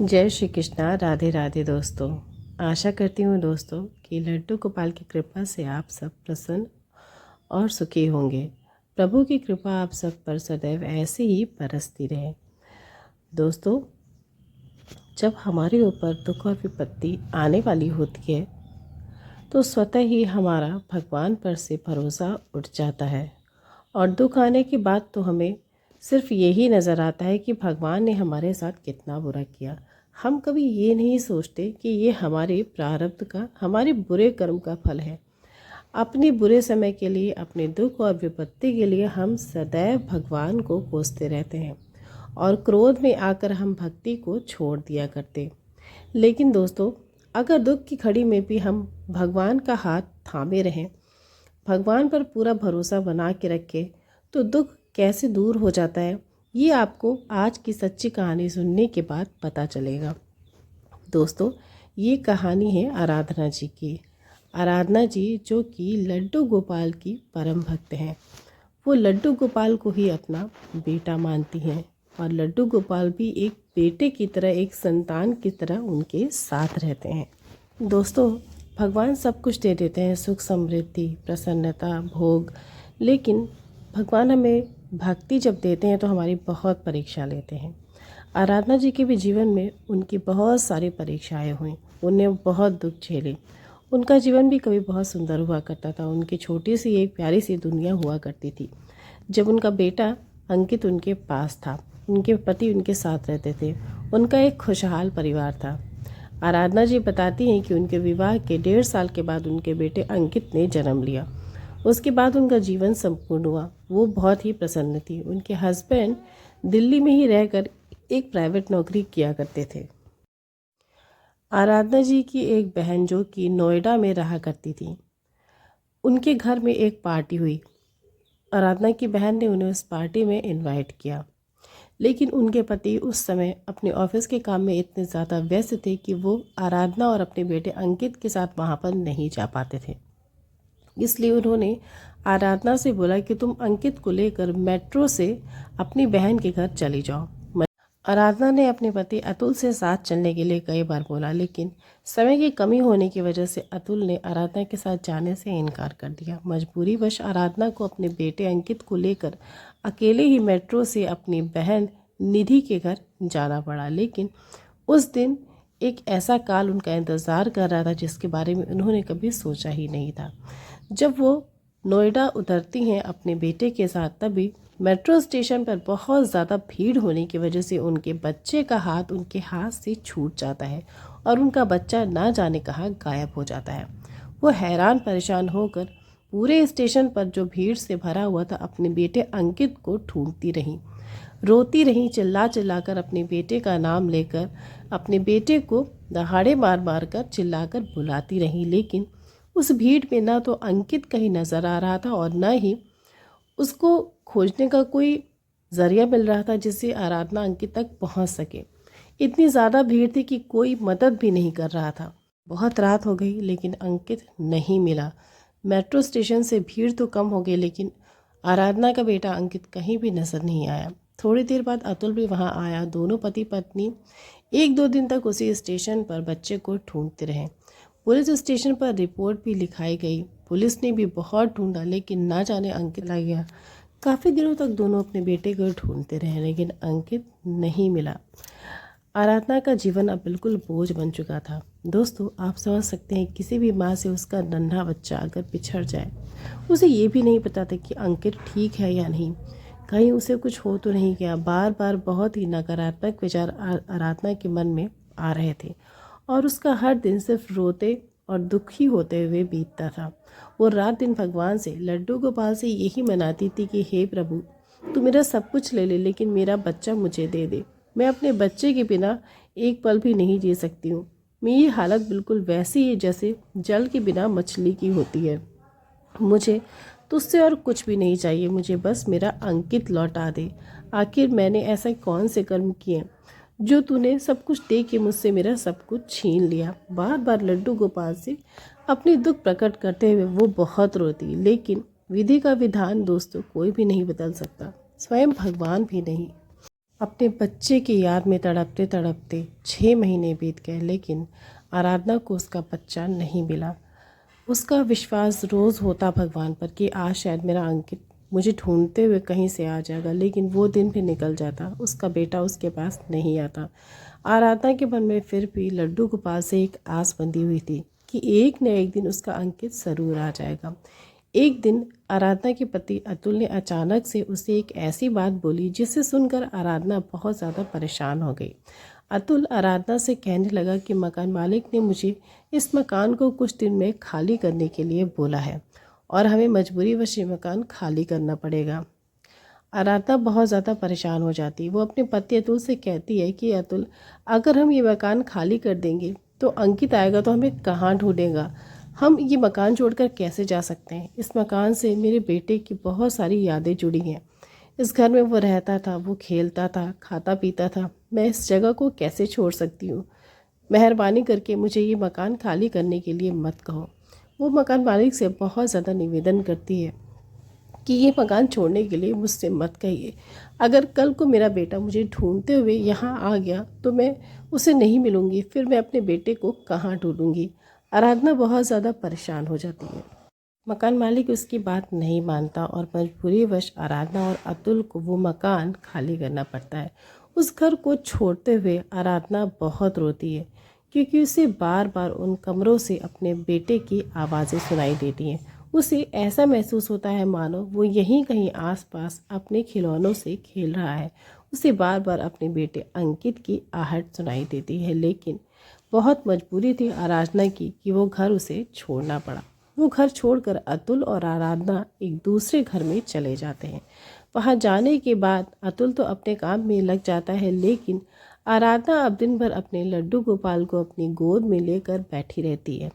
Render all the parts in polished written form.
जय श्री कृष्णा। राधे राधे दोस्तों। आशा करती हूँ दोस्तों कि लड्डू गोपाल की कृपा से आप सब प्रसन्न और सुखी होंगे। प्रभु की कृपा आप सब पर सदैव ऐसे ही बरसती रहे। दोस्तों, जब हमारे ऊपर दुख और विपत्ति आने वाली होती है तो स्वतः ही हमारा भगवान पर से भरोसा उठ जाता है और दुख आने के बाद तो हमें सिर्फ यही नज़र आता है कि भगवान ने हमारे साथ कितना बुरा किया। हम कभी ये नहीं सोचते कि ये हमारे प्रारब्ध का, हमारे बुरे कर्म का फल है। अपने बुरे समय के लिए, अपने दुख और विपत्ति के लिए हम सदैव भगवान को कोसते रहते हैं और क्रोध में आकर हम भक्ति को छोड़ दिया करते। लेकिन दोस्तों, अगर दुख की घड़ी में भी हम भगवान का हाथ थामे रहें, भगवान पर पूरा भरोसा बना के रखें, तो दुख कैसे दूर हो जाता है ये आपको आज की सच्ची कहानी सुनने के बाद पता चलेगा। दोस्तों, ये कहानी है आराधना जी की। आराधना जी जो कि लड्डू गोपाल की परम भक्त हैं। वो लड्डू गोपाल को ही अपना बेटा मानती हैं और लड्डू गोपाल भी एक बेटे की तरह, एक संतान की तरह उनके साथ रहते हैं। दोस्तों, भगवान सब कुछ दे देते हैं, सुख समृद्धि, प्रसन्नता, भोग, लेकिन भगवान हमें भक्ति जब देते हैं तो हमारी बहुत परीक्षा लेते हैं। आराधना जी के भी जीवन में उनकी बहुत सारी परीक्षाएं हुई, उन्हें बहुत दुख झेले। उनका जीवन भी कभी बहुत सुंदर हुआ करता था। उनकी छोटी सी एक प्यारी सी दुनिया हुआ करती थी। जब उनका बेटा अंकित उनके पास था, उनके पति उनके साथ रहते थे, उनका एक खुशहाल परिवार था। आराधना जी बताती हैं कि उनके विवाह के 1.5 साल के बाद उनके बेटे अंकित ने जन्म लिया। उसके बाद उनका जीवन संपूर्ण हुआ। वो बहुत ही प्रसन्न थी। उनके हस्बैंड दिल्ली में ही रहकर एक प्राइवेट नौकरी किया करते थे। आराधना जी की एक बहन जो कि नोएडा में रहा करती थी, उनके घर में एक पार्टी हुई। आराधना की बहन ने उन्हें उस पार्टी में इनवाइट किया, लेकिन उनके पति उस समय अपने ऑफिस के काम में इतने ज़्यादा व्यस्त थे कि वो आराधना और अपने बेटे अंकित के साथ वहाँ पर नहीं जा पाते थे। इसलिए उन्होंने आराधना से बोला कि तुम अंकित को लेकर मेट्रो से अपनी बहन के घर चली जाओ। आराधना ने अपने पति अतुल से साथ चलने के लिए कई बार बोला, लेकिन समय की कमी होने की वजह से अतुल ने आराधना के साथ जाने से इनकार कर दिया। मजबूरीवश आराधना को अपने बेटे अंकित को लेकर अकेले ही मेट्रो से अपनी बहन निधि के घर जाना पड़ा। लेकिन उस दिन एक ऐसा काल उनका इंतज़ार कर रहा था जिसके बारे में उन्होंने कभी सोचा ही नहीं था। जब वो नोएडा उतरती हैं अपने बेटे के साथ, तभी मेट्रो स्टेशन पर बहुत ज़्यादा भीड़ होने की वजह से उनके बच्चे का हाथ उनके हाथ से छूट जाता है और उनका बच्चा ना जाने कहाँ गायब हो जाता है। वो हैरान परेशान होकर पूरे स्टेशन पर जो भीड़ से भरा हुआ था अपने बेटे अंकित को ढूंढती रहीं, रोती रहीं, चिल्ला चिल्लाकर अपने बेटे का नाम लेकर अपने बेटे को दहाड़े मार मार कर चिल्लाकर बुलाती रहीं। लेकिन उस भीड़ में ना तो अंकित कहीं नज़र आ रहा था और न ही उसको खोजने का कोई ज़रिया मिल रहा था जिससे आराधना अंकित तक पहुंच सके। इतनी ज़्यादा भीड़ थी कि कोई मदद भी नहीं कर रहा था। बहुत रात हो गई लेकिन अंकित नहीं मिला। मेट्रो स्टेशन से भीड़ तो कम हो गई, लेकिन आराधना का बेटा अंकित कहीं भी नज़र नहीं आया। थोड़ी देर बाद अतुल भी वहां आया। दोनों पति पत्नी 1-2 दिन तक उसी स्टेशन पर बच्चे को ढूंढते रहे। पुलिस स्टेशन पर रिपोर्ट भी लिखाई गई। पुलिस ने भी बहुत ढूंढा, लेकिन ना जाने अंकित आ गया। काफ़ी दिनों तक दोनों अपने बेटे को ढूंढते रहे, लेकिन अंकित नहीं मिला। आराधना का जीवन अब बिल्कुल बोझ बन चुका था। दोस्तों, आप समझ सकते हैं किसी भी माँ से उसका नन्हा बच्चा अगर पिछड़ जाए, उसे ये भी नहीं पता था कि अंकित ठीक है या नहीं, कहीं उसे कुछ हो तो नहीं गया। बार बार बहुत ही नकारात्मक विचार आराधना के मन में आ रहे थे और उसका हर दिन सिर्फ रोते और दुखी होते हुए बीतता था। वो रात दिन भगवान से, लड्डू गोपाल से यही मनाती थी कि हे प्रभु, तू मेरा सब कुछ ले ले लेकिन मेरा बच्चा मुझे दे दे। मैं अपने बच्चे के बिना एक पल भी नहीं जी सकती हूँ। मेरी हालत बिल्कुल वैसी है जैसे जल के बिना मछली की होती है। मुझे तुझसे और कुछ भी नहीं चाहिए, मुझे बस मेरा अंकित लौटा दे। आखिर मैंने ऐसा कौन से कर्म किए जो तूने सब कुछ दे के मुझसे मेरा सब कुछ छीन लिया। बार बार लड्डू गोपाल से अपनी दुख प्रकट करते हुए वो बहुत रोती, लेकिन विधि का विधान दोस्तों कोई भी नहीं बदल सकता, स्वयं भगवान भी नहीं। अपने बच्चे की याद में तड़पते तड़पते 6 महीने बीत गए, लेकिन आराधना को उसका बच्चा नहीं मिला। उसका विश्वास रोज़ होता भगवान पर कि आज शायद मेरा अंकित मुझे ढूंढते हुए कहीं से आ जाएगा, लेकिन वो दिन भी निकल जाता, उसका बेटा उसके पास नहीं आता। आराधना के मन में फिर भी लड्डू गोपाल से एक आस बंधी हुई थी कि एक न एक दिन उसका अंकित ज़रूर आ जाएगा। एक दिन आराधना के पति अतुल ने अचानक से उसे एक ऐसी बात बोली जिसे सुनकर आराधना बहुत ज़्यादा परेशान हो गई। अतुल आराधना से कहने लगा कि मकान मालिक ने मुझे इस मकान को कुछ दिन में खाली करने के लिए बोला है और हमें मजबूरीवश ये मकान खाली करना पड़ेगा। आराधना बहुत ज़्यादा परेशान हो जाती। वो अपने पति अतुल से कहती है कि अतुल, अगर हम ये मकान खाली कर देंगे तो अंकित आएगा तो हमें कहाँ ढूंढेगा। हम ये मकान छोड़कर कैसे जा सकते हैं। इस मकान से मेरे बेटे की बहुत सारी यादें जुड़ी हैं। इस घर में वो रहता था, वो खेलता था, खाता पीता था। मैं इस जगह को कैसे छोड़ सकती हूँ। मेहरबानी करके मुझे ये मकान खाली करने के लिए मत कहो। वो मकान मालिक से बहुत ज़्यादा निवेदन करती है कि ये मकान छोड़ने के लिए मुझसे मत कहिए। अगर कल को मेरा बेटा मुझे ढूंढते हुए यहाँ आ गया तो मैं उसे नहीं मिलूँगी, फिर मैं अपने बेटे को कहाँ ढूंढूँगी। आराधना बहुत ज़्यादा परेशान हो जाती है। मकान मालिक उसकी बात नहीं मानता और मजबूरीवश आराधना और अतुल को वो मकान खाली करना पड़ता है। उस घर को छोड़ते हुए आराधना बहुत रोती है, क्योंकि उसे बार बार उन कमरों से अपने बेटे की आवाज़ें सुनाई देती हैं। उसे ऐसा महसूस होता है मानो वो यहीं कहीं आसपास अपने खिलौनों से खेल रहा है। उसे बार बार अपने बेटे अंकित की आहट सुनाई देती है, लेकिन बहुत मजबूरी थी आराधना की कि वो घर उसे छोड़ना पड़ा। वो घर छोड़कर अतुल और आराधना एक दूसरे घर में चले जाते हैं। वहाँ जाने के बाद अतुल तो अपने काम में लग जाता है, लेकिन आराधना अब दिन भर अपने लड्डू गोपाल को अपनी गोद में लेकर बैठी रहती है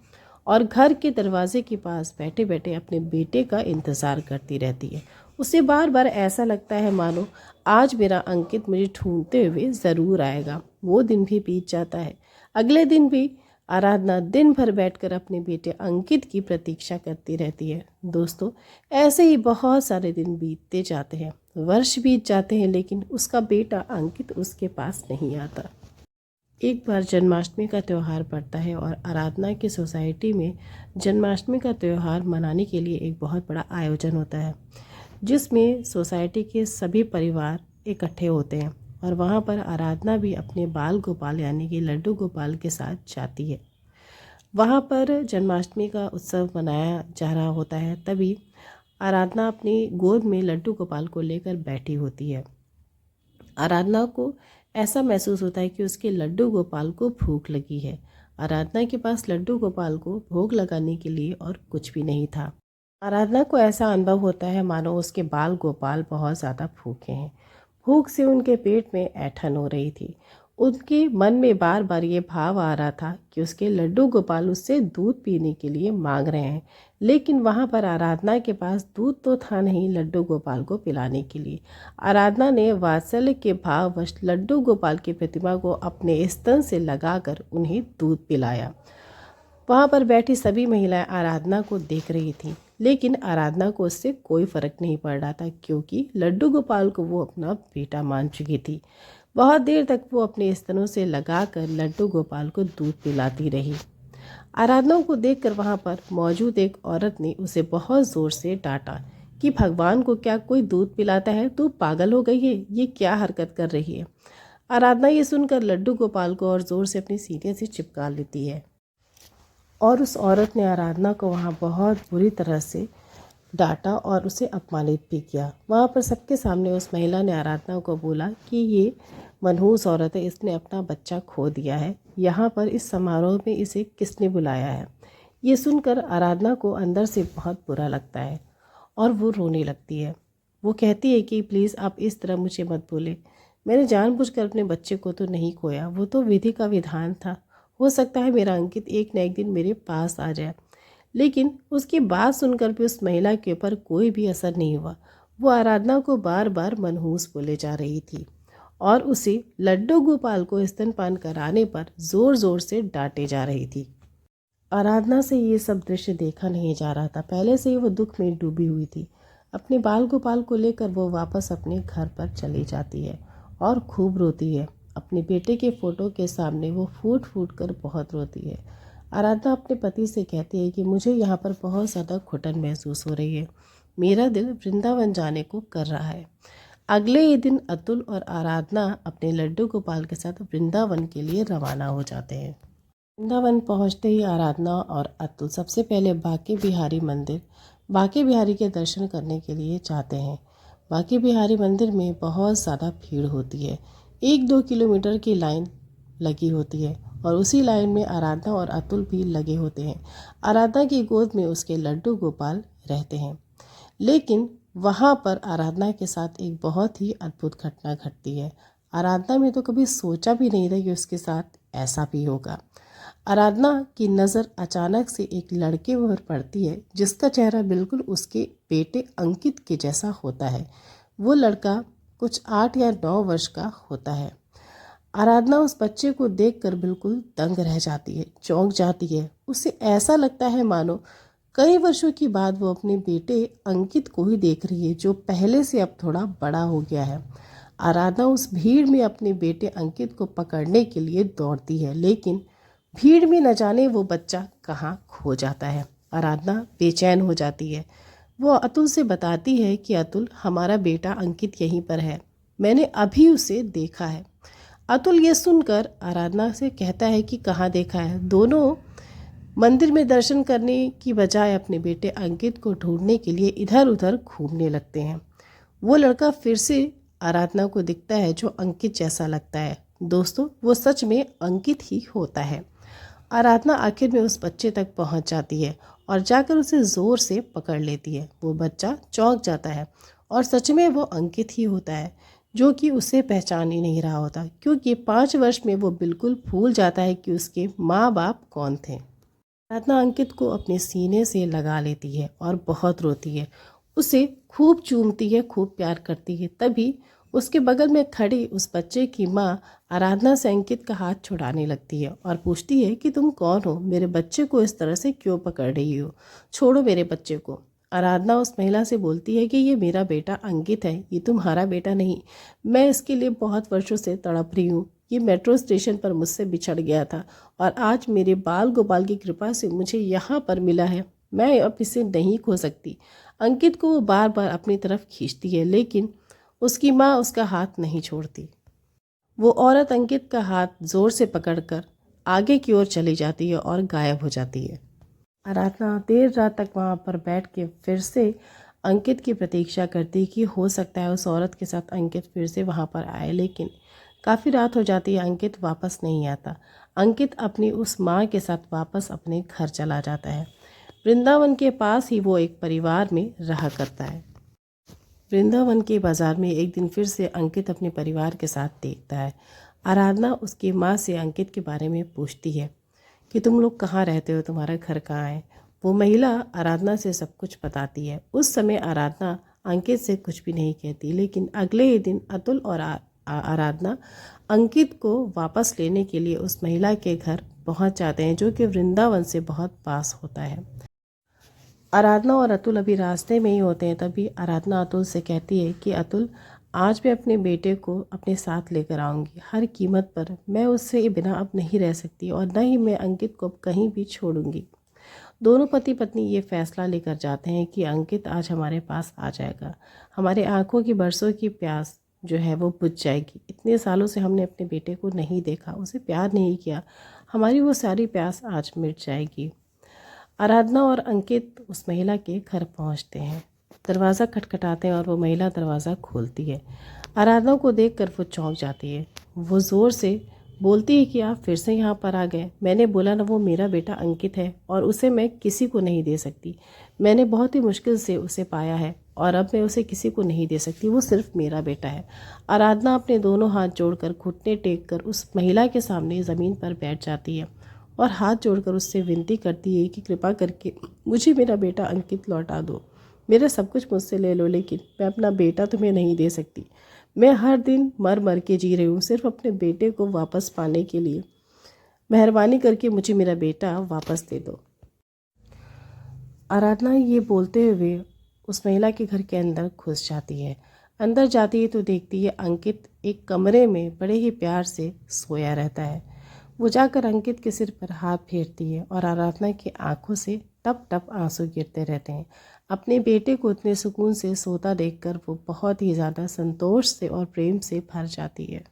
और घर के दरवाजे के पास बैठे बैठे अपने बेटे का इंतज़ार करती रहती है। उसे बार बार ऐसा लगता है मानो आज मेरा अंकित मुझे ढूंढते हुए ज़रूर आएगा। वो दिन भी बीत जाता है। अगले दिन भी आराधना दिन भर बैठकर अपने बेटे अंकित की प्रतीक्षा करती रहती है। दोस्तों, ऐसे ही बहुत सारे दिन बीतते जाते हैं, वर्ष बीत जाते हैं, लेकिन उसका बेटा अंकित उसके पास नहीं आता। एक बार जन्माष्टमी का त्यौहार पड़ता है और आराधना की सोसाइटी में जन्माष्टमी का त्यौहार मनाने के लिए एक बहुत बड़ा आयोजन होता है, जिसमें सोसाइटी के सभी परिवार इकट्ठे होते हैं और वहाँ पर आराधना भी अपने बाल गोपाल यानी कि लड्डू गोपाल के साथ जाती है। वहाँ पर जन्माष्टमी का उत्सव मनाया जा रहा होता है, तभी आराधना अपनी गोद में लड्डू गोपाल को लेकर बैठी होती है। आराधना को ऐसा महसूस होता है कि उसके लड्डू गोपाल को भूख लगी है। आराधना के पास लड्डू गोपाल को भोग लगाने के लिए और कुछ भी नहीं था। आराधना को ऐसा अनुभव होता है मानो उसके बाल गोपाल बहुत ज़्यादा भूखे हैं। भूख से उनके पेट में ऐंठन हो रही थी। उनके मन में बार बार ये भाव आ रहा था कि उसके लड्डू गोपाल उससे दूध पीने के लिए मांग रहे हैं, लेकिन वहाँ पर आराधना के पास दूध तो था नहीं लड्डू गोपाल को पिलाने के लिए। आराधना ने वात्सल्य के भाववश लड्डू गोपाल की प्रतिमा को अपने स्तन से लगाकर उन्हें दूध पिलाया। वहाँ पर बैठी सभी महिलाएं आराधना को देख रही थीं, लेकिन आराधना को उससे कोई फर्क नहीं पड़ रहा था, क्योंकि लड्डू गोपाल को वो अपना बेटा मान चुकी थी। बहुत देर तक वो अपने स्तनों से लगाकर लड्डू गोपाल को दूध पिलाती रही। आराधना को देखकर वहाँ पर मौजूद एक औरत ने उसे बहुत ज़ोर से डांटा कि भगवान को क्या कोई दूध पिलाता है? तू पागल हो गई है, ये क्या हरकत कर रही है। आराधना ये सुनकर लड्डू गोपाल को और ज़ोर से अपने सीने से चिपका लेती है और उस औरत ने आराधना को वहाँ बहुत बुरी तरह से डांटा और उसे अपमानित भी किया। वहाँ पर सबके सामने उस महिला ने आराधना को बोला कि ये मनहूस औरत है, इसने अपना बच्चा खो दिया है। यहाँ पर इस समारोह में इसे किसने बुलाया है। ये सुनकर आराधना को अंदर से बहुत बुरा लगता है और वो रोने लगती है। वो कहती है कि प्लीज़ आप इस तरह मुझे मत बोले। मैंने जानबूझकर अपने बच्चे को तो नहीं खोया, वो तो विधि का विधान था। हो सकता है मेरा अंकित एक न एक दिन मेरे पास आ जाए। लेकिन उसकी बात सुनकर भी उस महिला के ऊपर कोई भी असर नहीं हुआ। वो आराधना को बार बार मनहूस बोले जा रही थी और उसे लड्डू गोपाल को स्तनपान कराने पर ज़ोर ज़ोर से डांटे जा रही थी। आराधना से ये सब दृश्य देखा नहीं जा रहा था। पहले से ही वो दुख में डूबी हुई थी। अपने बाल गोपाल को लेकर वो वापस अपने घर पर चली जाती है और खूब रोती है। अपने बेटे के फ़ोटो के सामने वो फूट फूट कर बहुत रोती है। आराधना अपने पति से कहती है कि मुझे यहाँ पर बहुत ज़्यादा घुटन महसूस हो रही है, मेरा दिल वृंदावन जाने को कर रहा है। अगले ही दिन अतुल और आराधना अपने लड्डू गोपाल के साथ वृंदावन के लिए रवाना हो जाते हैं। वृंदावन पहुंचते ही आराधना और अतुल सबसे पहले बांके बिहारी के दर्शन करने के लिए जाते हैं। बांके बिहारी मंदिर में बहुत ज़्यादा भीड़ होती है। 1-2 किलोमीटर की लाइन लगी होती है और उसी लाइन में आराधना और अतुल भी लगे होते हैं। आराधना की गोद में उसके लड्डू गोपाल रहते हैं। लेकिन वहाँ पर आराधना के साथ एक बहुत ही अद्भुत घटना घटती है। आराधना में तो कभी सोचा भी नहीं था कि उसके साथ ऐसा भी होगा। आराधना की नज़र अचानक से एक लड़के पर पड़ती है जिसका चेहरा बिल्कुल उसके बेटे अंकित के जैसा होता है। वो लड़का कुछ 8 या 9 वर्ष का होता है। आराधना उस बच्चे को देखकर बिल्कुल दंग रह जाती है, चौंक जाती है। उसे ऐसा लगता है मानो कई वर्षों के बाद वो अपने बेटे अंकित को ही देख रही है, जो पहले से अब थोड़ा बड़ा हो गया है। आराधना उस भीड़ में अपने बेटे अंकित को पकड़ने के लिए दौड़ती है, लेकिन भीड़ में न जाने वो बच्चा कहाँ खो जाता है। आराधना बेचैन हो जाती है। वो अतुल से बताती है कि अतुल, हमारा बेटा अंकित यहीं पर है, मैंने अभी उसे देखा है। अतुल ये सुनकर आराधना से कहता है कि कहाँ देखा है। दोनों मंदिर में दर्शन करने की बजाय अपने बेटे अंकित को ढूंढने के लिए इधर उधर घूमने लगते हैं। वो लड़का फिर से आराधना को दिखता है जो अंकित जैसा लगता है। दोस्तों, वो सच में अंकित ही होता है। आराधना आखिर में उस बच्चे तक पहुंच जाती है और जाकर उसे ज़ोर से पकड़ लेती है। वो बच्चा चौंक जाता है और सच में वो अंकित ही होता है, जो कि उसे पहचान ही नहीं रहा होता, क्योंकि 5 वर्ष में वो बिल्कुल भूल जाता है कि उसके माँ बाप कौन थे। आराधना अंकित को अपने सीने से लगा लेती है और बहुत रोती है। उसे खूब चूमती है, खूब प्यार करती है। तभी उसके बगल में खड़ी उस बच्चे की माँ आराधना से अंकित का हाथ छुड़ाने लगती है और पूछती है कि तुम कौन हो, मेरे बच्चे को इस तरह से क्यों पकड़ रही हो, छोड़ो मेरे बच्चे को। आराधना उस महिला से बोलती है कि ये मेरा बेटा अंकित है, ये तुम्हारा बेटा नहीं। मैं इसके लिए बहुत वर्षों से तड़प रही हूँ। ये मेट्रो स्टेशन पर मुझसे बिछड़ गया था और आज मेरे बाल गोपाल की कृपा से मुझे यहाँ पर मिला है। मैं अब इसे नहीं खो सकती। अंकित को वो बार बार अपनी तरफ खींचती है, लेकिन उसकी माँ उसका हाथ नहीं छोड़ती। वो औरत अंकित का हाथ जोर से पकड़कर आगे की ओर चली जाती है और गायब हो जाती है। आराधना देर रात तक वहाँ पर बैठ के फिर से अंकित की प्रतीक्षा करती कि हो सकता है उस औरत के साथ अंकित फिर से वहाँ पर आए, लेकिन काफ़ी रात हो जाती है, अंकित वापस नहीं आता। अंकित अपनी उस माँ के साथ वापस अपने घर चला जाता है। वृंदावन के पास ही वो एक परिवार में रहा करता है। वृंदावन के बाज़ार में एक दिन फिर से अंकित अपने परिवार के साथ देखता है। आराधना उसकी माँ से अंकित के बारे में पूछती है कि तुम लोग कहाँ रहते हो, तुम्हारा घर कहाँ है। वो महिला आराधना से सब कुछ बताती है। उस समय आराधना अंकित से कुछ भी नहीं कहती, लेकिन अगले ही दिन अतुल और आराधना अंकित को वापस लेने के लिए उस महिला के घर पहुंच जाते हैं, जो कि वृंदावन से बहुत पास होता है। आराधना और अतुल अभी रास्ते में ही होते हैं। तभी आराधना अतुल से कहती है कि अतुल, आज मैं अपने बेटे को अपने साथ लेकर आऊँगी, हर कीमत पर। मैं उससे बिना अब नहीं रह सकती और न ही मैं अंकित को अब कहीं भी छोड़ूंगी। दोनों पति पत्नी ये फैसला लेकर जाते हैं कि अंकित आज हमारे पास आ जाएगा। हमारे आंखों की बरसों की प्यास जो है वो बुझ जाएगी। इतने सालों से हमने अपने बेटे को नहीं देखा, उसे प्यार नहीं किया, हमारी वो सारी प्यास आज मिट जाएगी। आराधना और अंकित उस महिला के घर पहुंचते हैं। दरवाज़ा खटखटाते हैं और वो महिला दरवाज़ा खोलती है। आराधना को देखकर वो चौंक जाती है। वो ज़ोर से बोलती है कि आप फिर से यहाँ पर आ गए। मैंने बोला ना, वो मेरा बेटा अंकित है और उसे मैं किसी को नहीं दे सकती। मैंने बहुत ही मुश्किल से उसे पाया है और अब मैं उसे किसी को नहीं दे सकती। वो सिर्फ मेरा बेटा है। आराधना अपने दोनों हाथ जोड़कर घुटने टेक कर उस महिला के सामने ज़मीन पर बैठ जाती है और हाथ जोड़कर उससे विनती करती है कि कृपा करके मुझे मेरा बेटा अंकित लौटा दो। मेरा सब कुछ मुझसे ले लो, लेकिन मैं अपना बेटा तुम्हें नहीं दे सकती। मैं हर दिन मर मर के जी रही हूँ सिर्फ अपने बेटे को वापस पाने के लिए। मेहरबानी करके मुझे मेरा बेटा वापस दे दो। आराधना ये बोलते हुए उस महिला के घर के अंदर घुस जाती है। अंदर जाती है तो देखती है अंकित एक कमरे में बड़े ही प्यार से सोया रहता है। वो जाकर अंकित के सिर पर हाथ फेरती है और आराधना की आंखों से टप टप आंसू गिरते रहते हैं। अपने बेटे को इतने सुकून से सोता देखकर वो बहुत ही ज़्यादा संतोष से और प्रेम से भर जाती है।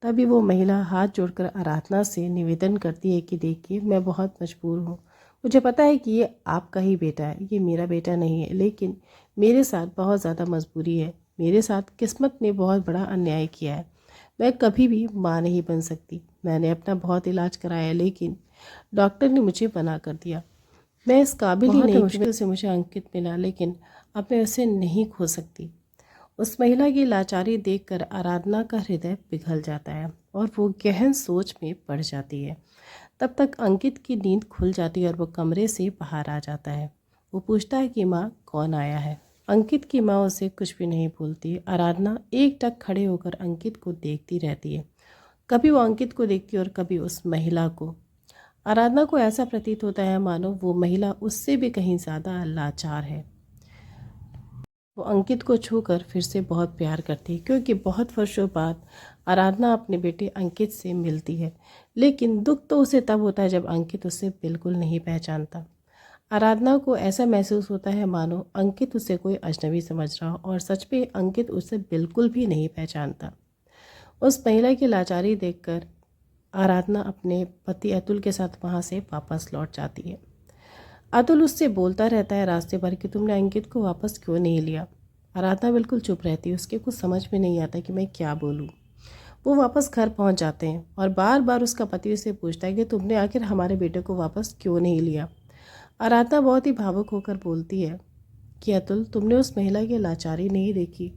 तभी वो महिला हाथ जोड़कर आराधना से निवेदन करती है कि देखिए, मैं बहुत मजबूर हूँ। मुझे पता है कि ये आपका ही बेटा है, ये मेरा बेटा नहीं है, लेकिन मेरे साथ बहुत ज़्यादा मजबूरी है। मेरे साथ किस्मत ने बहुत बड़ा अन्याय किया है। मैं कभी भी माँ नहीं बन सकती। मैंने अपना बहुत इलाज कराया, लेकिन डॉक्टर ने मुझे मना कर दिया। मैं इस काबिल ही नहीं, मुश्किल से मुझे अंकित मिला, लेकिन अब मैं उसे नहीं खो सकती। उस महिला की लाचारी देखकर आराधना का हृदय पिघल जाता है और वो गहन सोच में पड़ जाती है। तब तक अंकित की नींद खुल जाती है और वो कमरे से बाहर आ जाता है। वो पूछता है कि माँ, कौन आया है। अंकित की माँ उसे कुछ भी नहीं बोलती। आराधना एकटक खड़े होकर अंकित को देखती रहती है। कभी वो अंकित को देखती है और कभी उस महिला को। आराधना को ऐसा प्रतीत होता है मानो वो महिला उससे भी कहीं ज़्यादा लाचार है। वो अंकित को छूकर फिर से बहुत प्यार करती है, क्योंकि बहुत वर्षों बाद आराधना अपने बेटे अंकित से मिलती है। लेकिन दुख तो उसे तब होता है जब अंकित उसे बिल्कुल नहीं पहचानता। आराधना को ऐसा महसूस होता है मानो अंकित उसे कोई अजनबी समझ रहा हो, और सच में अंकित उसे बिल्कुल भी नहीं पहचानता। उस महिला की लाचारी देखकर आराधना अपने पति अतुल के साथ वहाँ से वापस लौट जाती है। अतुल उससे बोलता रहता है रास्ते भर कि तुमने अंकित को वापस क्यों नहीं लिया। आराधना बिल्कुल चुप रहती है। उसके कुछ समझ में नहीं आता कि मैं क्या बोलूँ। वो वापस घर पहुंच जाते हैं और बार बार उसका पति उसे पूछता है कि तुमने आखिर हमारे बेटे को वापस क्यों नहीं लिया। आराधना बहुत ही भावुक होकर बोलती है कि अतुल, तुमने उस महिला की लाचारी नहीं देखी।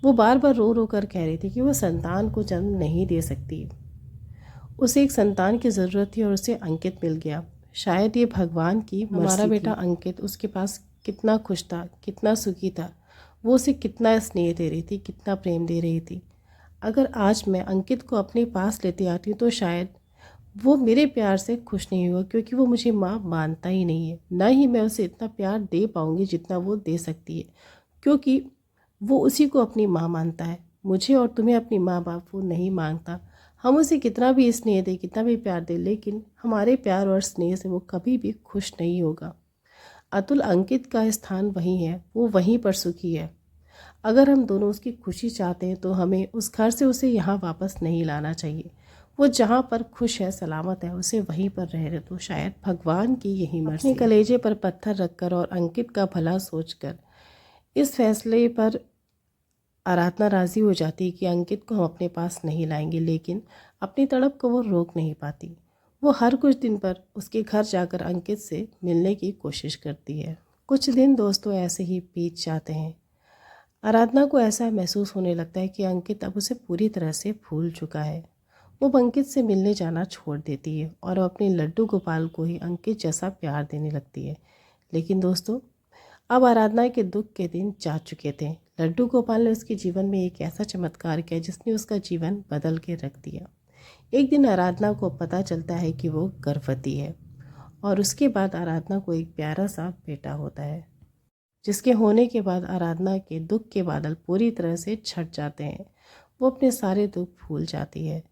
वो बार बार रो रो कर कह रही थी कि वो संतान को जन्म नहीं दे सकती। उसे एक संतान की ज़रूरत थी और उसे अंकित मिल गया। शायद ये भगवान की मर्जी थी। हमारा बेटा अंकित उसके पास कितना खुश था, कितना सुखी था। वो उसे कितना स्नेह दे रही थी, कितना प्रेम दे रही थी। अगर आज मैं अंकित को अपने पास लेती आती तो शायद वो मेरे प्यार से खुश नहीं हुआ, क्योंकि वो मुझे माँ मानता ही नहीं है। ना ही मैं उसे इतना प्यार दे पाऊँगी जितना वो दे सकती है, क्योंकि वो उसी को अपनी माँ मानता है। मुझे और तुम्हें अपनी माँ बाप वो नहीं मांगता। हम उसे कितना भी स्नेह दें, कितना भी प्यार दें, लेकिन हमारे प्यार और स्नेह से वो कभी भी खुश नहीं होगा। अतुल अंकित का स्थान वहीं है, वो वहीं पर सुखी है। अगर हम दोनों उसकी खुशी चाहते हैं तो हमें उस घर से उसे यहाँ वापस नहीं लाना चाहिए। वो जहाँ पर खुश है, सलामत है, उसे वहीं पर रहे तो शायद भगवान की यही मर्जी। अपने कलेजे पर पत्थर रखकर और अंकित का भला सोचकर इस फैसले पर आराधना राज़ी हो जाती है कि अंकित को हम अपने पास नहीं लाएंगे, लेकिन अपनी तड़प को वो रोक नहीं पाती। वो हर कुछ दिन पर उसके घर जाकर अंकित से मिलने की कोशिश करती है। कुछ दिन दोस्तों ऐसे ही बीत जाते हैं। आराधना को ऐसा महसूस होने लगता है कि अंकित अब उसे पूरी तरह से भूल चुका है। वो अंकित से मिलने जाना छोड़ देती है और अपने लड्डू गोपाल को ही अंकित जैसा प्यार देने लगती है। लेकिन दोस्तों, अब आराधना के दुख के दिन जा चुके थे। लड्डू गोपाल ने उसके जीवन में एक ऐसा चमत्कार किया जिसने उसका जीवन बदल के रख दिया। एक दिन आराधना को पता चलता है कि वो गर्भवती है, और उसके बाद आराधना को एक प्यारा सा बेटा होता है, जिसके होने के बाद आराधना के दुख के बादल पूरी तरह से छट जाते हैं। वो अपने सारे दुख भूल जाती है।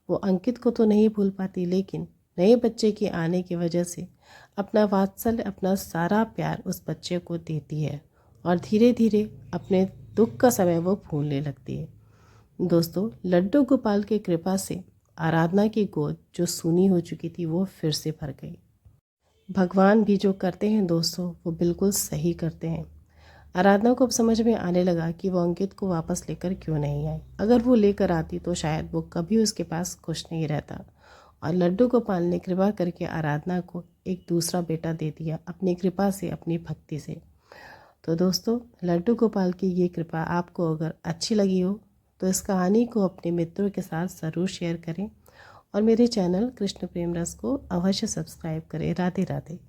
वो अंकित को तो नहीं भूल पाती, लेकिन नए बच्चे के आने की वजह से अपना वात्सल्य, अपना सारा प्यार उस बच्चे को देती है और धीरे धीरे अपने दुख का समय वो भूलने लगती है। दोस्तों, लड्डू गोपाल की कृपा से आराधना की गोद जो सूनी हो चुकी थी वो फिर से भर गई। भगवान भी जो करते हैं दोस्तों, वो बिल्कुल सही करते हैं। आराधना को अब समझ में आने लगा कि वो अंकित को वापस लेकर क्यों नहीं आई। अगर वो लेकर आती तो शायद वो कभी उसके पास खुश नहीं रहता। और लड्डू गोपाल ने कृपा करके आराधना को एक दूसरा बेटा दे दिया, अपनी कृपा से, अपनी भक्ति से। तो दोस्तों, लड्डू गोपाल की ये कृपा आपको अगर अच्छी लगी हो तो इस कहानी को अपने मित्रों के साथ ज़रूर शेयर करें और मेरे चैनल कृष्ण प्रेम रस को अवश्य सब्सक्राइब करें। राधे राधे।